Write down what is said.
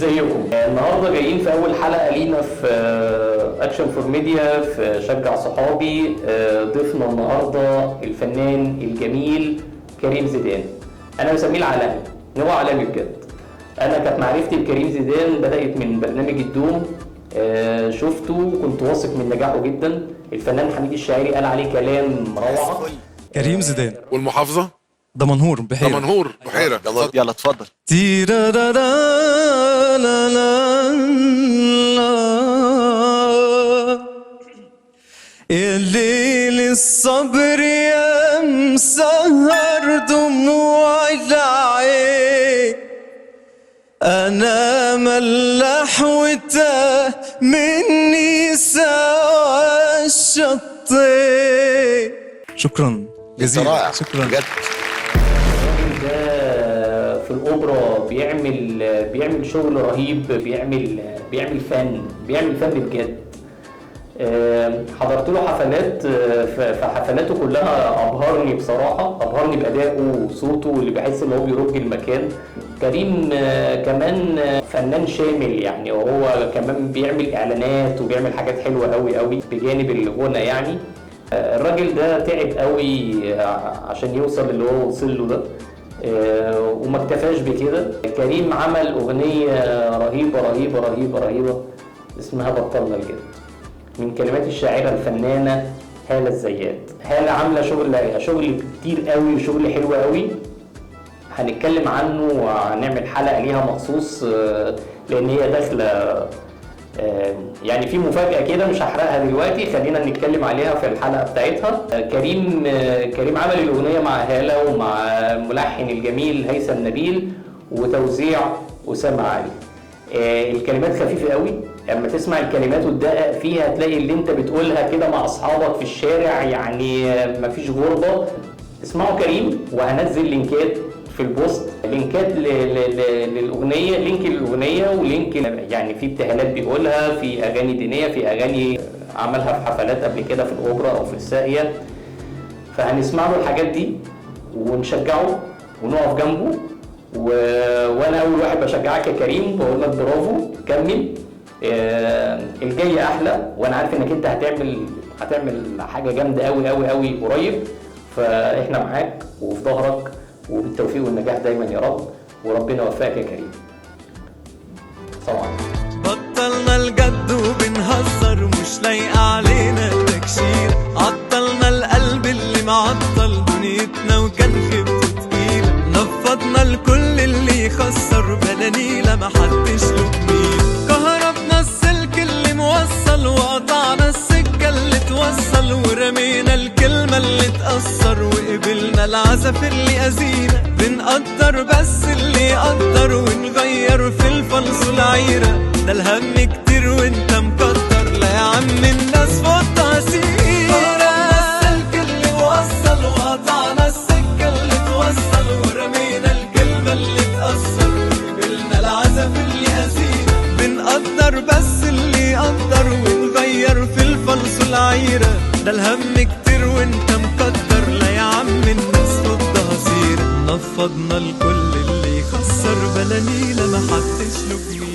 ازيكم؟ النهارده جايين في اول حلقه لينا في اكشن فور ميديا في شجع صحابي. ضيفنا النهارده الفنان الجميل كريم زيدان. انا بسميه العالمي، هو عالمي بجد. انا كانت معرفتي بكريم زيدان بدات من برنامج الدوم. شفته كنت واثق من نجاحه جدا. الفنان حميد الشاعري قال عليه كلام روعه. كريم زيدان. والمحافظة دمنهور بحيرة. دمنهور بحيرة. يلا اتفضل. يا ليل الصبر يا مسهر دموع العين، انا ملح وتاه مني سوا الشطين. شكرا جزيلا. شكرا بجد. الراجل ده في الاوبرا بيعمل شغل رهيب، بيعمل فن بجد. حضرت له حفلات، فحفلاته كلها ابهرني بصراحه، ابهرني بادائه وصوته اللي بحس ان هو بيرج المكان. كريم كمان فنان شامل يعني، وهو كمان بيعمل اعلانات وبيعمل حاجات حلوه قوي قوي بجانب الغنى يعني. الراجل ده تعب قوي عشان يوصل اللي هو وصل له ده، وما اكتفاش بكده. كريم عمل اغنيه رهيبه رهيبه رهيبه رهيبه اسمها بطلنا الجد، من كلمات الشاعره الفنانه هالة الزيات. هالة عامله شغل كتير قوي وشغل حلو قوي، هنتكلم عنه وهنعمل حلقه ليها مخصوص، لان هي داخله يعني في مفاجأة كده مش هحرقها دلوقتي، خلينا نتكلم عليها في الحلقة بتاعتها. كريم عمل الأغنية مع هالة ومع الملحن الجميل هيثم نبيل وتوزيع أسامة علي. الكلمات خفيفة قوي، لما تسمع الكلمات وتدقق فيها هتلاقي اللي انت بتقولها كده مع أصحابك في الشارع، يعني مفيش غربة. اسمعوا كريم، وهنزل لينكات في البوست، لينكات للاغنيه، لينك للاغنيه ولينك يعني في ابتهالات بيقولها، في اغاني دينيه، في اغاني عملها في حفلات قبل كده في الاوبرا او في الساقيه. فهنسمع له الحاجات دي ونشجعه ونقف جنبه. وانا اول واحد بشجعك يا كريم، بقول لك برافو، كمل. الجاي احلى، وانا عارف انك انت هتعمل حاجه جامده قوي قوي قوي قريب. فاحنا معاك وفي ظهرك، وبالتوفيق والنجاح دايما يا رب، وربنا يوفقك يا كريم. طبعا بطلنا الجد وبنهزر، مش لايقة علينا التكشير. عطلنا القلب اللي معطل دنيتنا وكان خيبته تقيلة. نفضنا الكل اللي يخسر بلانيلة محدش له جميل. كهربنا السلك اللي موصل وقطعنا السكة اللي توصل، ورمينا الكلمة اللي تأثر وقبلنا العزف اللي أذينا. بنقدر بس اللي يقدر ونغير في الفلس والعيرة. ده الهم كتير وانت مكتر، لا يا عم الناس فوق تأثير. السلك اللي وصل وقطعنا السكة اللي توصل، ورمينا الكلمة اللي تأثر وقبلنا العزف اللي أذينا. بنقدر بس اللي يقدر ونغير في الفلس والعيرة. ده الهم كتير وانت مكتر، لا يا عم الناس ردها سيرة. نفضنا الكل اللي يخسر بلانيلة محدش له جميل.